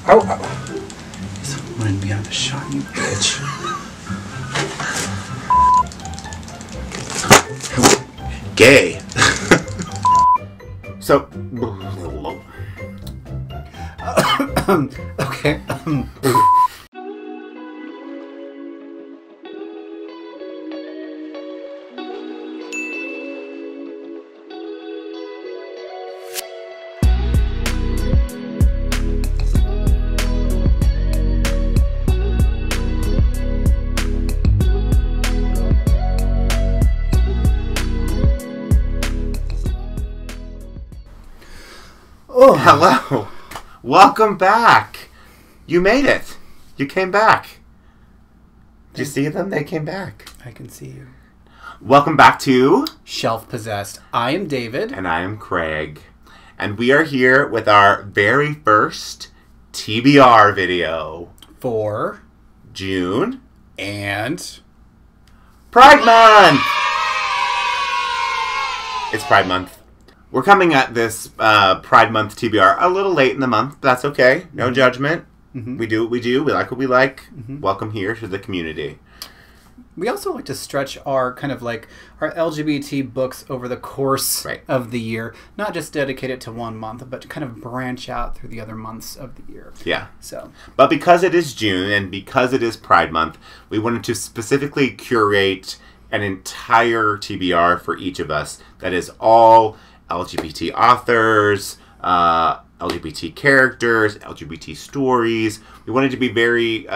Oh. Someone be on the shot, you bitch. Gay. So. Okay. Oh, hello. Welcome back. You made it. You came back. Did you see them? They came back. I can see you. Welcome back to Shelf Possessed. I am David. And I am Craig. And we are here with our very first TBR video. For June. And Pride Month! It's Pride Month. We're coming at this Pride Month TBR a little late in the month, but that's okay. No judgment. Mm-hmm. We do what we do. We like what we like. Mm-hmm. Welcome here to the community. We also like to stretch our kind of like our LGBT books over the course of the year. Not just dedicate it to one month, but to kind of branch out through the other months of the year. Yeah. So, but because it is June and because it is Pride Month, we wanted to specifically curate an entire TBR for each of us that is all LGBT authors, LGBT characters, LGBT stories. We wanted to be very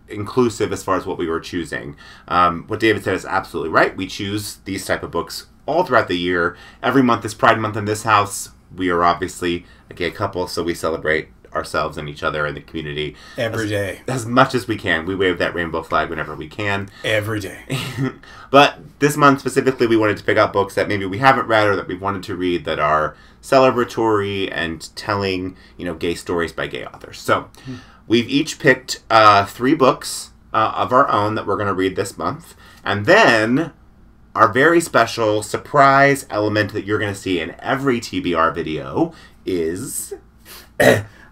inclusive as far as what we were choosing. What David said is absolutely right. We choose these type of books all throughout the year. Every month is Pride Month in this house. We are obviously a gay couple, so we celebrate ourselves and each other and the community every day as much as we can. We wave that rainbow flag whenever we can. Every day. But this month specifically, we wanted to pick out books that maybe we haven't read or that we wanted to read that are celebratory and telling, gay stories by gay authors. So we've each picked 3 books of our own that we're going to read this month. And then our very special surprise element that you're going to see in every TBR video is...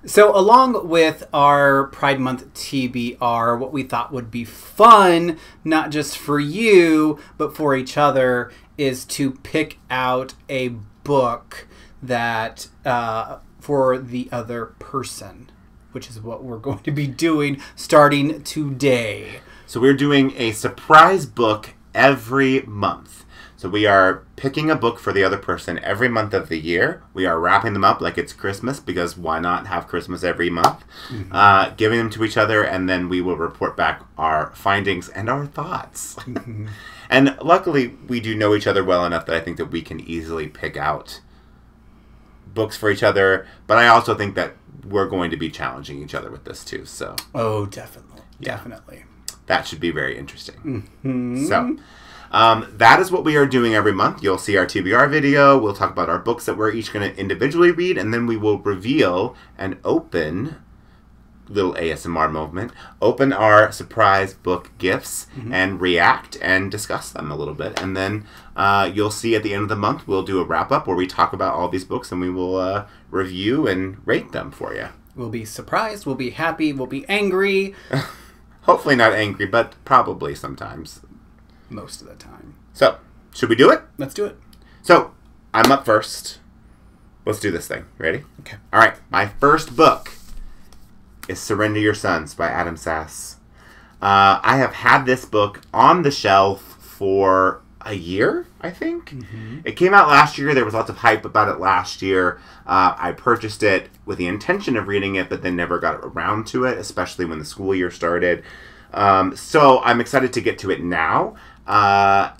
So along with our Pride Month TBR, what we thought would be fun, not just for you, but for each other, is to pick out a book that for the other person, which is what we're going to be doing starting today. So we're doing a surprise book every month. So we are picking a book for the other person every month of the year. We are wrapping them up like it's Christmas, because why not have Christmas every month? Mm-hmm. Giving them to each other, and then we will report back our findings and our thoughts. Mm-hmm. And luckily, we do know each other well enough that I think that we can easily pick out books for each other. But I also think that we're going to be challenging each other with this too. So, oh, definitely. Yeah. Definitely. That should be very interesting. Mm-hmm. So... that is what we are doing every month. You'll see our TBR video. We'll talk about our books that we're each going to individually read, and then we will reveal and open, little ASMR moment, open our surprise book gifts and react and discuss them a little bit. And then you'll see at the end of the month, we'll do a wrap-up where we talk about all these books and we will review and rate them for you. We'll be surprised, we'll be happy, we'll be angry. Hopefully not angry, but probably sometimes. Most of the time. So, should we do it? Let's do it. So, I'm up first. Let's do this thing. Ready? Okay. All right. My first book is Surrender Your Sons by Adam Sass. I have had this book on the shelf for a year, I think. Mm-hmm. It came out last year. There was lots of hype about it last year. I purchased it with the intention of reading it, but then never got around to it, especially when the school year started. So I'm excited to get to it now.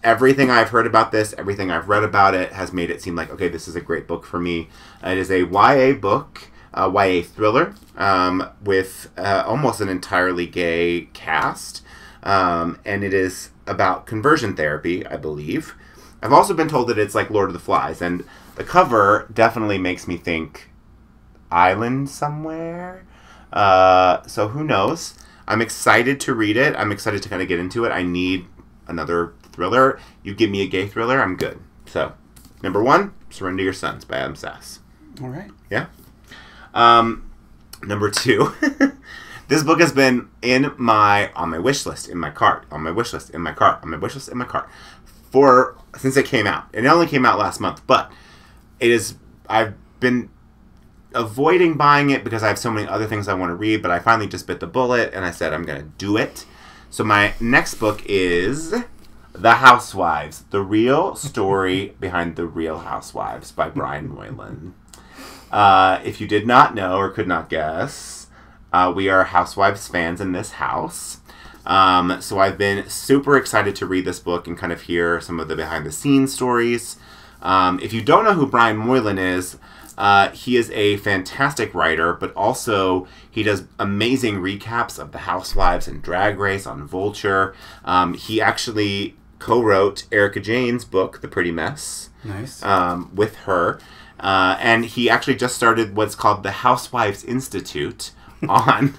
Everything I've heard about this, everything I've read about it has made it seem like, okay, this is a great book for me. It is a YA book, YA thriller, with almost an entirely gay cast. And it is about conversion therapy, I believe. I've also been told that it's like Lord of the Flies, and the cover definitely makes me think island somewhere. So who knows? I'm excited to read it. I'm excited to kind of get into it. I need another thriller. You give me a gay thriller, I'm good. So Number 1, Surrender Your Sons by Adam Sass. All right. Yeah. Number 2, this book has been on my wish list, in my cart, on my wish list, in my cart, on my wish list, in my cart, since it came out. And it only came out last month, but I've been avoiding buying it because I have so many other things I want to read, but I finally just bit the bullet and I said I'm going to do it. So my next book is The Housewives, The Real Story Behind the Real Housewives by Brian Moylan. If you did not know or could not guess, we are Housewives fans in this house. So I've been super excited to read this book and kind of hear some of the behind-the-scenes stories. If you don't know who Brian Moylan is, he is a fantastic writer, but also he does amazing recaps of the Housewives and Drag Race on Vulture. He actually co-wrote Erika Jayne's book, The Pretty Mess, Nice. with her. And he actually just started what's called the Housewives Institute on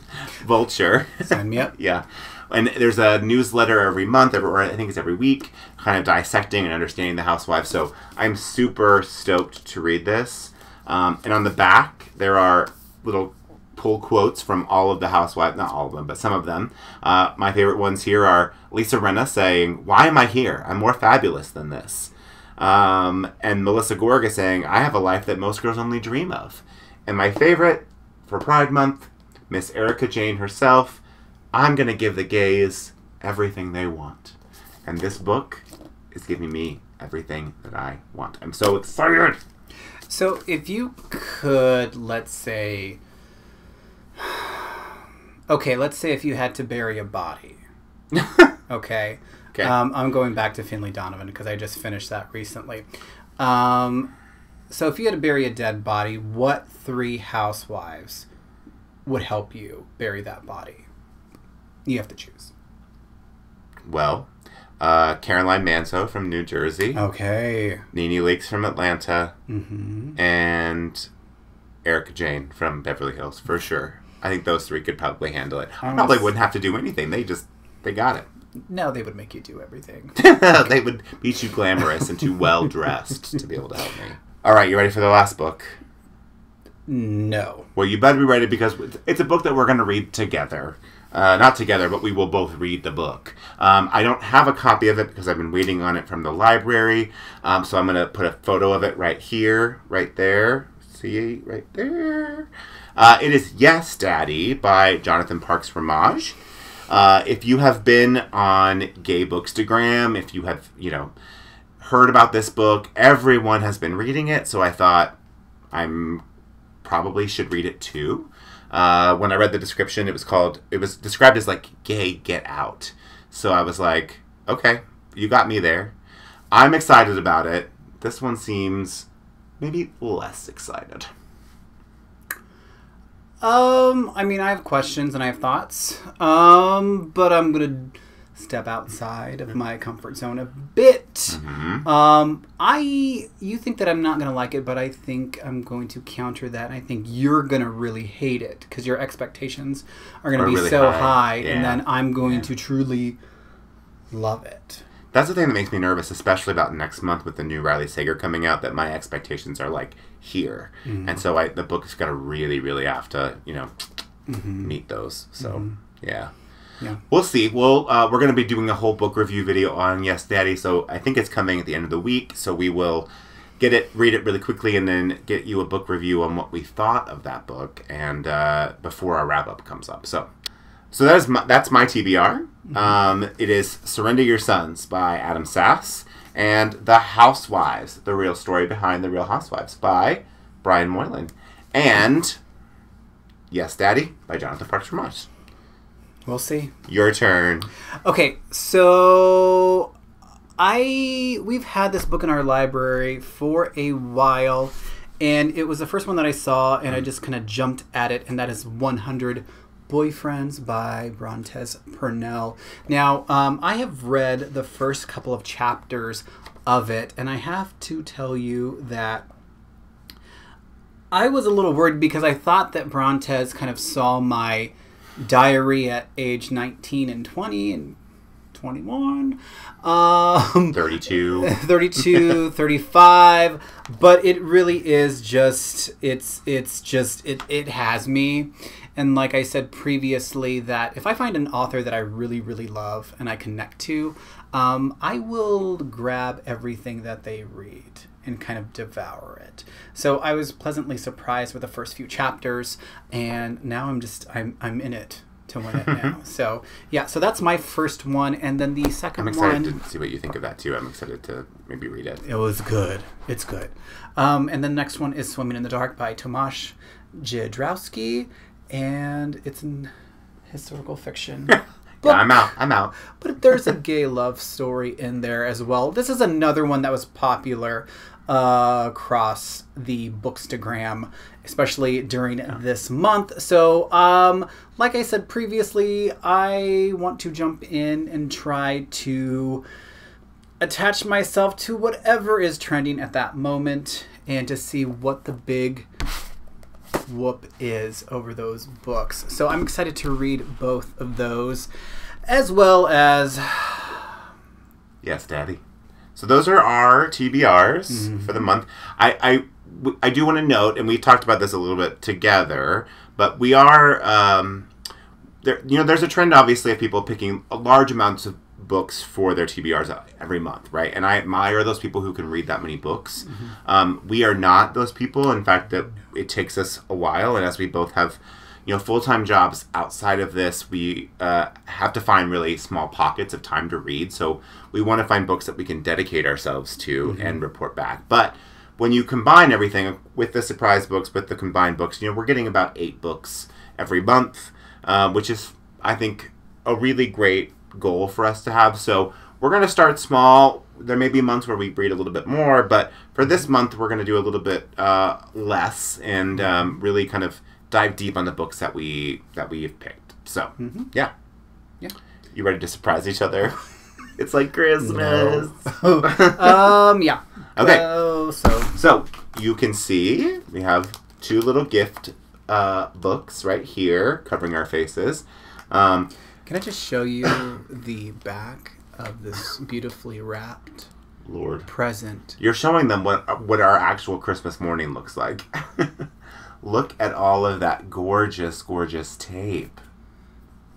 Vulture. Sign me up. Yeah. And there's a newsletter every month, or I think it's every week, kind of dissecting and understanding the Housewives. So I'm super stoked to read this. And on the back, there are little pull quotes from all of the Housewives. Not all of them, but some of them. My favorite ones here are Lisa Rinna saying, "Why am I here? I'm more fabulous than this." And Melissa Gorga saying, "I have a life that most girls only dream of." And my favorite for Pride Month, Miss Erika Jayne herself, "I'm going to give the gays everything they want." And this book is giving me everything that I want. I'm so excited. So if you could, let's say if you had to bury a body. Okay. Okay. I'm going back to Finley Donovan because I just finished that recently. So if you had to bury a dead body, what 3 housewives would help you bury that body? You have to choose. Well, Caroline Manzo from New Jersey. Okay. Nene Leakes from Atlanta. Mm-hmm. And Erika Jayne from Beverly Hills, for sure. I think those 3 could probably handle it. Probably wouldn't have to do anything. They got it. No, they would make you do everything. They would be too glamorous and too well-dressed to be able to help me. All right, you ready for the last book? No. Well, you better be ready because it's a book that we're going to read together. Not together, but we will both read the book. I don't have a copy of it because I've been waiting on it from the library. So I'm going to put a photo of it right here, right there. See, right there. It is Yes, Daddy by Jonathan Parks Ramage. If you have been on Gay Bookstagram, if you have, heard about this book, everyone has been reading it. So I thought I'm probably should read it too. When I read the description, it was described as like gay get out. So I was like, okay, you got me there. I'm excited about it. This one seems maybe less excited. I have questions and I have thoughts. But I'm gonna step outside of my comfort zone a bit. Mm-hmm. You think that I'm not gonna like it, but I think I'm going to counter that. And I think you're gonna really hate it because your expectations are gonna be really so high. high, Yeah. and then I'm going to truly love it. That's the thing that makes me nervous, especially about next month with the new Riley Sager coming out, that my expectations are like here. Mm-hmm. And so the book's got to really, really have to, meet those. So, yeah. We'll see. We're going to be doing a whole book review video on Yes, Daddy. So I think it's coming at the end of the week. So we will read it really quickly, and then get you a book review on what we thought of that book and before our wrap-up comes up. So that's my TBR. It is Surrender Your Sons by Adam Sass and The Housewives, The Real Story Behind the Real Housewives by Brian Moylan, and Yes, Daddy by Jonathan Parks Ramage. We'll see. Your turn. Okay, so we've had this book in our library for a while, and it was the first one that I saw, and I just kind of jumped at it, and that is 100 Boyfriends by Brontez Purnell. Now, I have read the first couple of chapters of it, and I have to tell you that I was a little worried because I thought that Brontez kind of saw my diary at age 19 and 20 and 21, 32. 32, 35, but it really is just, it has me. And like I said previously, that if I find an author that I really, really love and I connect to, I will grab everything that they read and kind of devour it. So I was pleasantly surprised with the first few chapters, and now I'm in it to win it now. So yeah, so that's my first one, and then the second one. I'm excited to see what you think of that too. I'm excited to maybe read it. It was good. It's good. And then the next one is Swimming in the Dark by Tomasz Jedrowski, and it's an historical fiction. Yeah, I'm out. But there's a gay love story in there as well. This is another one that was popular across the Bookstagram, especially during this month. So, like I said previously, I want to jump in and try to attach myself to whatever is trending at that moment and to see what the big whoop is over those books. So I'm excited to read both of those, as well as... Yes, Daddy. So those are our TBRs for the month. I do want to note, and we talked about this a little bit together, but we are... there's a trend, obviously, of people picking a large amounts of books for their TBRs every month, right? And I admire those people who can read that many books. We are not those people. In fact, that it takes us a while, and as we both have, full-time jobs outside of this, we have to find really small pockets of time to read. So we want to find books that we can dedicate ourselves to and report back. But when you combine everything with the surprise books, with the combined books, we're getting about 8 books every month, which is, I think, a really great goal for us to have. So we're going to start small. There may be months where we read a little bit more, but for this month we're going to do a little bit less and really kind of dive deep on the books that we've picked. So yeah, you ready to surprise each other? It's like Christmas. No. Yeah. Okay. So you can see we have 2 little gift books right here covering our faces. Can I just show you the back of this beautifully wrapped present? You're showing them what our actual Christmas morning looks like. Look at all of that gorgeous, gorgeous tape.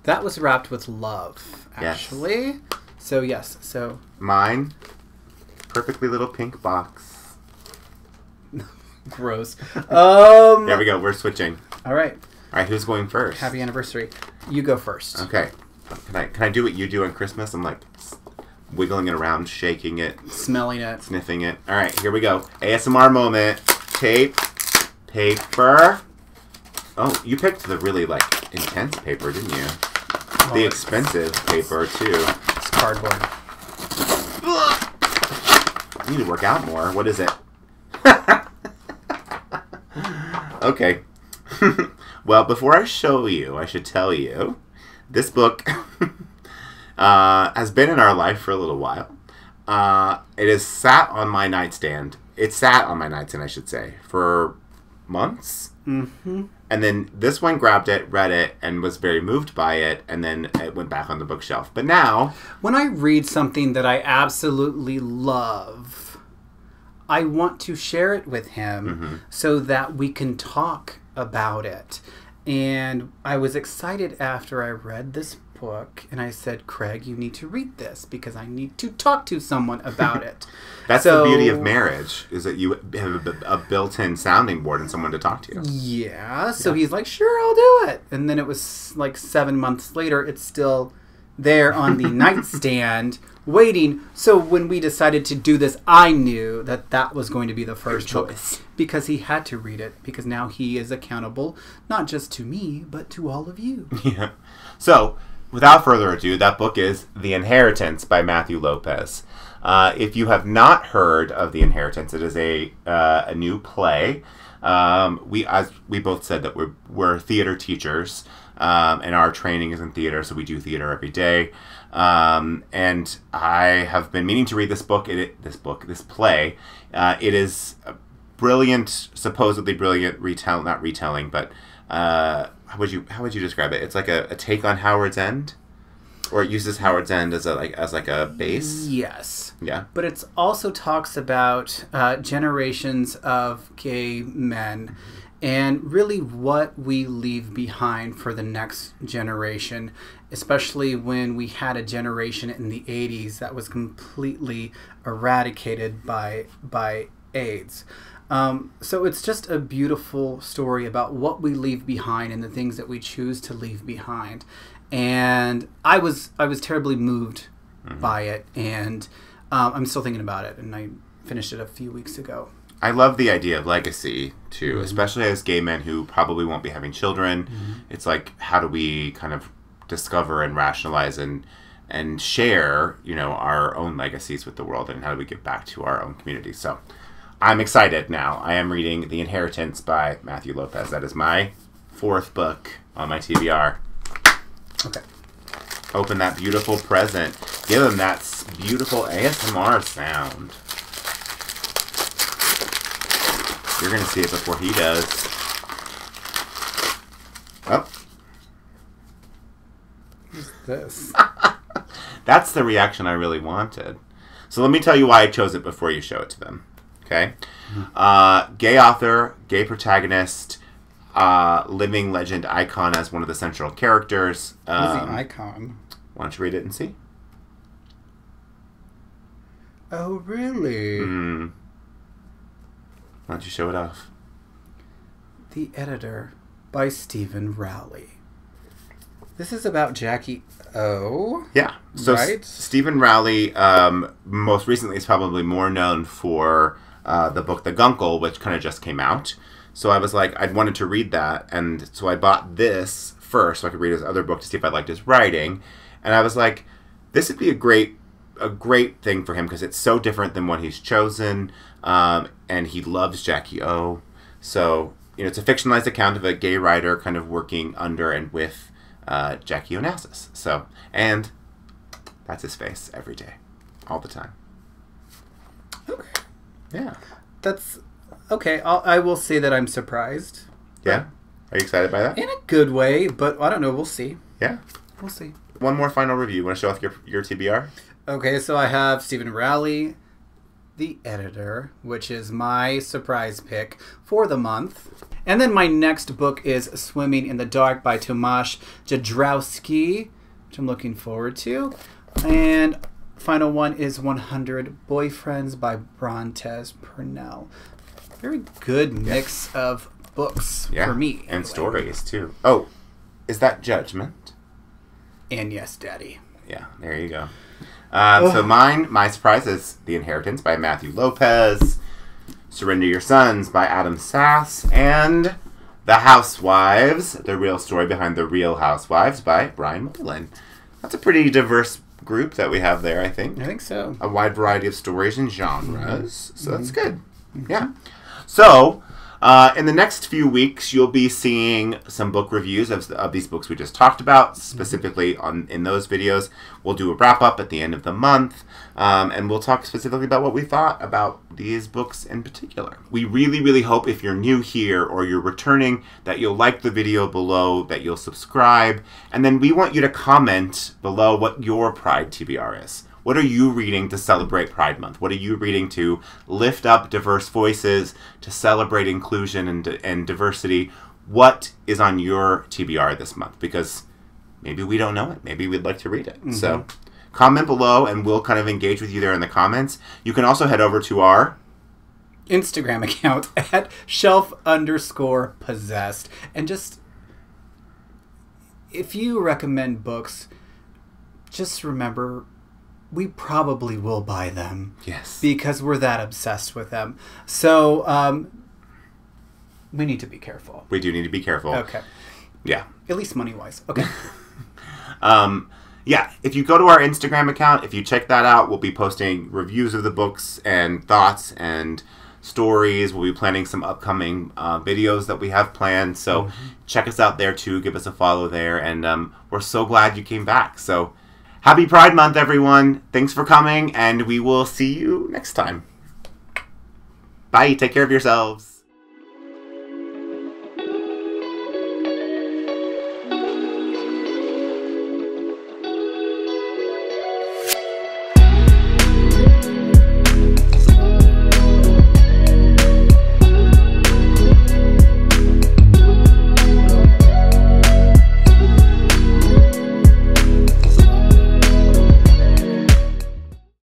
That was wrapped with love, actually. Yes. So, yes. So mine, perfectly little pink box. Gross. There we go. We're switching. All right. All right, who's going first? Happy anniversary. You go first. Okay. Can I do what you do on Christmas? I'm like wiggling it around, shaking it, smelling it, sniffing it. All right, here we go. ASMR moment. Tape, paper. Oh, you picked the really intense paper, didn't you? Oh, the expensive paper too. It's cardboard. You need to work out more. What is it? Okay. Well, before I show you, I should tell you, this book has been in our life for a little while. It has sat on my nightstand. It sat on my nightstand, I should say, for months. And then this one grabbed it, read it, and was very moved by it, and then it went back on the bookshelf. But now... when I read something that I absolutely love, I want to share it with him so that we can talk about it. And I was excited after I read this book, and I said, Craig, you need to read this because I need to talk to someone about it. That's the beauty of marriage, is that you have a built-in sounding board and someone to talk to. Yeah, so he's like, sure, I'll do it. And then it was like 7 months later, it's still there on the nightstand waiting. So when we decided to do this, I knew that that was going to be the first choice because he had to read it, because now he is accountable not just to me but to all of you. Yeah. So without further ado, that book is The Inheritance by Matthew Lopez. If you have not heard of The Inheritance, it is a new play. As we both said, that we're theater teachers, and our training is in theater, so we do theater every day. And I have been meaning to read this book. This play. It is a brilliant, supposedly brilliant not retelling, but how would you describe it? It's like a take on Howard's End. Or it uses Howard's End as a base. Yes. Yeah. But it also talks about generations of gay men and really what we leave behind for the next generation, especially when we had a generation in the 80s that was completely eradicated by AIDS. So it's just a beautiful story about what we leave behind and the things that we choose to leave behind. And I was terribly moved by it, and I'm still thinking about it, and I finished it a few weeks ago. I love the idea of legacy, too, especially as gay men who probably won't be having children. It's like, how do we kind of discover and rationalize and share, our own legacies with the world, and how do we give back to our own community? So I'm excited now. I am reading The Inheritance by Matthew Lopez. That is my 4th book on my TBR. Okay. Open that beautiful present. Give him that beautiful ASMR sound. You're going to see it before he does. Oh. What's this? That's the reaction I really wanted. So let me tell you why I chose it before you show it to them. Okay? Gay author, gay protagonist, living legend icon as one of the central characters. Who's the icon? Why don't you read it and see? Oh, really? Why don't you show it off? The Editor by Stephen Rowley. This is about Jackie O. Yeah. So right? Stephen Rowley, most recently, is probably more known for the book The Guncle, which kind of just came out. So I was like, I'd wanted to read that, and so I bought this first so I could read his other book to see if I liked his writing. And I was like, this would be a great thing for him because it's so different than what he's chosen, and he loves Jackie O. So, it's a fictionalized account of a gay writer kind of working under and with Jackie Onassis. So, and that's his face every day, all the time. Okay. Yeah. That's okay. I will say that I'm surprised. Yeah? Are you excited by that? In a good way, but I don't know. We'll see. Yeah? We'll see. One more final review. Want to show off your TBR? Okay, so I have Stephen Rowley, The Editor, which is my surprise pick for the month. And then my next book is Swimming in the Dark by Tomasz Jedrowski, which I'm looking forward to. And final one is 100 Boyfriends by Brontez Purnell. Very good mix of books for me. And stories, too. Oh, is that Judgment? And yes, Daddy. Yeah, there you go. So my surprise is The Inheritance by Matthew Lopez, Surrender Your Sons by Adam Sass, and The Housewives, The Real Story Behind the Real Housewives by Brian Moylan. That's a pretty diverse group that we have there, I think. I think so. A wide variety of stories and genres, so that's good. Yeah. So, in the next few weeks, you'll be seeing some book reviews of these books we just talked about, specifically in those videos. We'll do a wrap-up at the end of the month, and we'll talk specifically about what we thought about these books in particular. We really, really hope if you're new here or you're returning that you'll like the video below, that you'll subscribe, and then we want you to comment below what your Pride TBR is. What are you reading to celebrate Pride Month? What are you reading to lift up diverse voices, to celebrate inclusion and diversity? What is on your TBR this month? Because maybe we don't know it. Maybe we'd like to read it. So comment below, and we'll kind of engage with you there in the comments. You can also head over to our Instagram account at @shelf_possessed. And just, if you recommend books, just remember, we probably will buy them. Yes. Because we're that obsessed with them. So, we need to be careful. We do need to be careful. Okay. Yeah. At least money-wise. Okay. Yeah, if you go to our Instagram account, if you check that out, we'll be posting reviews of the books and thoughts and stories. We'll be planning some upcoming videos that we have planned. So check us out there too. Give us a follow there. And we're so glad you came back. So happy Pride Month, everyone. Thanks for coming, and we will see you next time. Bye. Take care of yourselves.